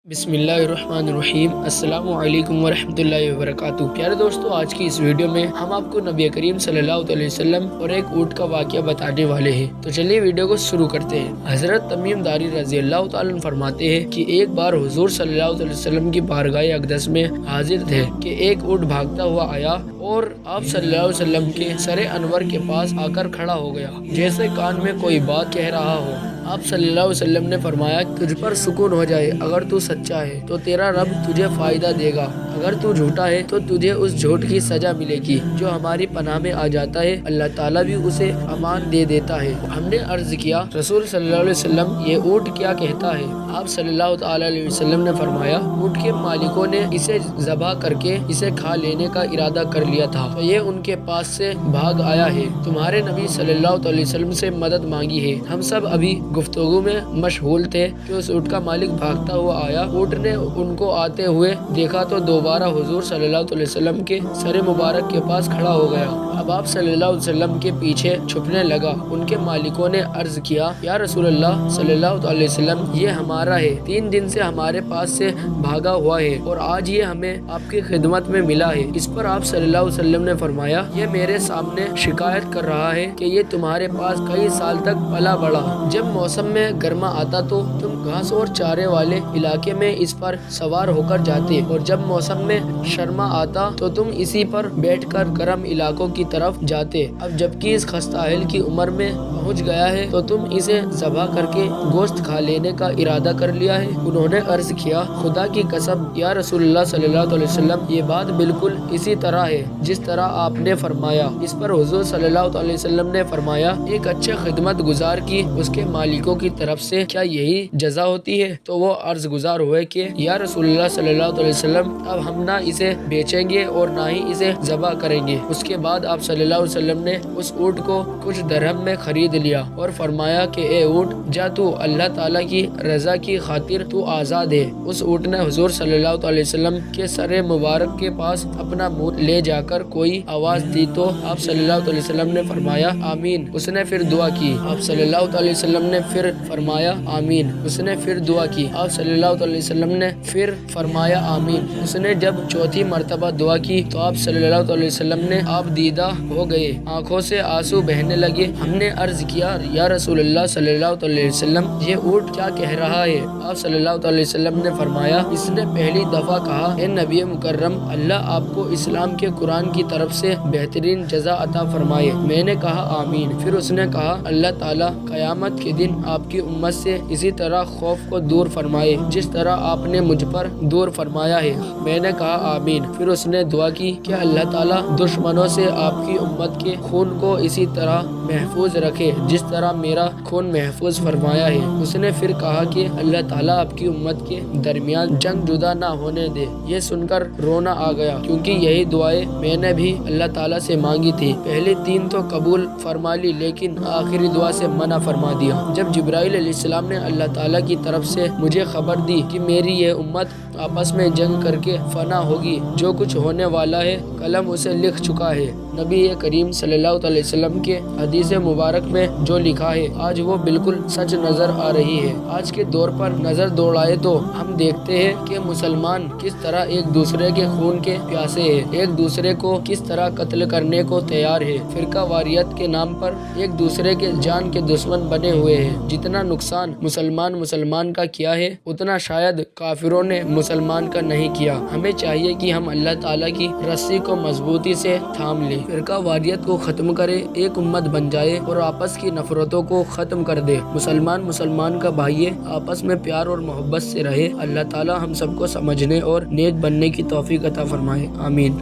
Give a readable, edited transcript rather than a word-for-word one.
बिस्मिल्लाहिर्रहमानिर्रहीम। अस्सलामु अलैकुम वरहमतुल्लाहि वबरकातुहू। प्यारे दोस्तों, आज की इस वीडियो में हम आपको नबी करीम सल्लल्लाहु अलैहि वसल्लम और एक ऊँट का वाक़या बताने वाले हैं। तो चलिए वीडियो को शुरू करते हैं। हज़रत तमीम दारी रज़ी अल्लाह तआला अन्हु फरमाते हैं कि एक बार हुज़ूर सल्लल्लाहु अलैहि वसल्लम की बारगाह अक़दस में हाजिर थे कि एक ऊँट भागता हुआ आया और आप सल्लल्लाहु अलैहि वसल्लम के सरे अनवर के पास आकर खड़ा हो गया, जैसे कान में कोई बात कह रहा हो। आप सल्लल्लाहु अलैहि वसल्लम ने फरमाया, तुझ पर सुकून हो जाए, अगर तू सच्चा है तो तेरा रब तुझे फायदा देगा, अगर तू झूठा है तो तुझे उस झूठ की सजा मिलेगी। जो हमारी पनाह में आ जाता है अल्लाह ताला भी उसे अमान दे देता है। हमने अर्ज किया, रसूल सल्लल्लाहु अलैहि वसल्लम, ये ऊँट क्या कहता है? आप सल्लल्लाहु अलैहि वसल्लम ने फरमाया, ऊँट के मालिकों ने इसे ज़बह करके इसे खा लेने का इरादा कर लिया था, तो ये उनके पास से भाग आया है। तुम्हारे नबी सल्लल्लाहु अलैहि वसल्लम से मदद मांगी है। हम सब अभी गुफ्तगू में मशगूल थे कि उस ऊँट का मालिक भागता हुआ आया। ऊँट ने उनको आते हुए देखा तो दोबारा हुजूर सल्लल्लाहु अलैहि वसल्लम के सर मुबारक के पास खड़ा हो गया। अब आप सल्लल्लाहु अलैहि वसल्लम के पीछे छुपने लगा। उनके मालिकों ने अर्ज किया, या रसूलल्लाह सल्लल्लाहु अलैहि वसल्लम, ये हमारा है, 3 दिन से हमारे पास से भागा हुआ है और आज ये हमें आपकी खिदमत में मिला है। इस पर आप सल्लल्लाहु अलैहि वसल्लम ने फरमाया, ये मेरे सामने शिकायत कर रहा है कि ये तुम्हारे पास कई साल तक पला बढ़ा। जब मौसम में गर्मा आता तो तुम घास और चारे वाले इलाके में इस पर सवार होकर जाते, और जब मौसम में शर्मा आता तो तुम इसी पर बैठकर गर्म इलाकों की तरफ जाते। अब जबकि इस खस्ताहल की उम्र में पहुंच गया है तो तुम इसे ज़बह करके गोश्त खा लेने का इरादा कर लिया है। उन्होंने अर्ज किया, खुदा की कसम या रसूलुल्लाह सल्लल्लाहु अलैहि वसल्लम, ये बात बिल्कुल इसी तरह है जिस तरह आपने फरमाया। इस पर हुजूर सल्लल्लाहु अलैहि वसल्लम ने फरमाया, एक अच्छे खिदमत गुजार की उसके मालिकों की तरफ से क्या यही जजा होती है? तो वो अर्ज गुजार हुए कि या रसूलुल्लाह सल्लल्लाहु अलैहि वसल्लम, अब हम ना इसे बेचेंगे और ना ही इसे ज़बह करेंगे। उसके बाद आप सल्लल्लाहु अलैहि वसल्लम ने उस ऊँट को कुछ दरहम में खरीद लिया और फरमाया कि ए ऊँट, जा तू अल्लाह ताला की रजा की खातिर तू आज़ाद है। उस ऊँट ने हुजूर सल्लल्लाहु अलैहि वसल्लम के सरे मुबारक के पास अपना मुँह ले जाकर कोई आवाज़ दी तो आप सल्लल्लाहु अलैहि वसल्लम ने फरमाया, आमीन। उसने फिर दुआ की। आप सल्लल्लाहु अलैहि वसल्लम ने फिर फरमाया, आमीन। उसने फिर दुआ की। आप सल्लल्लाहु अलैहि वसल्लम ने फिर फरमाया, आमीन। उसने जब चौथी मर्तबा दुआ की तो आप सल्लल्लाहु अलैहि वसल्लम ने आप दीदा हो गए, आंखों से आंसू बहने लगे। हमने अर्ज किया, या रसूलुल्लाह सल्लल्लाहु अलैहि वसल्लम, ये ऊँट क्या कह रहा है? आप सल्लल्लाहु अलैहि वसल्लम ने फरमाया, इसने पहली दफा कहा, ए नबी मुकर्रम, अल्लाह आपको इस्लाम के कुरान की तरफ से बेहतरीन जजा अता फरमाए। मैंने कहा, आमीन। फिर उसने कहा, अल्लाह ताला क़यामत के दिन आपकी उम्मत से इसी तरह खौफ को दूर फरमाए जिस तरह आपने मुझ पर दूर फरमाया है। मैंने कहा, आमीन। फिर उसने दुआ की कि अल्लाह ताला दुश्मनों से आपकी उम्मत के खून को इसी तरह महफूज रखे जिस तरह मेरा खून महफूज फरमाया है। उसने फिर कहा कि अल्लाह ताला आपकी उम्मत के दरमियान जंग जुदा ना होने दे। ये सुनकर रोना आ गया, क्योंकि यही दुआएं मैंने भी अल्लाह ताला से मांगी थी। पहले 3 तो कबूल फरमा ली, लेकिन आखिरी दुआ से मना फरमा दिया। जब जिब्राइल अलैहिस्सलाम ने अल्लाह ताला की तरफ से मुझे खबर दी कि मेरी ये उम्मत आपस में जंग करके फना होगी, जो कुछ होने वाला है कलम उसे लिख चुका है। नबी करीम सल्लल्लाहु अलैहि वसल्लम के हदीस मुबारक में जो लिखा है आज वो बिल्कुल सच नजर आ रही है। आज के दौर पर नजर दौड़ाए तो हम देखते हैं कि मुसलमान किस तरह एक दूसरे के खून के प्यासे हैं, एक दूसरे को किस तरह कत्ल करने को तैयार है, फिरका वारियत के नाम पर एक दूसरे के जान के दुश्मन बने हुए हैं। जितना नुकसान मुसलमान का किया है उतना शायद काफिरों ने मुसलमान का नहीं किया। हमें चाहिए कि हम अल्लाह ताला की रस्सी को मजबूती से थाम लें, फिरका वारियत को खत्म करे, एक उम्मत बन जाए और आपस की नफरतों को खत्म कर दे। मुसलमान का भाई है, आपस में प्यार और मोहब्बत से रहे। अल्लाह ताला हम सबको समझने और नेक बनने की तौफीक अता फरमाए। आमीन।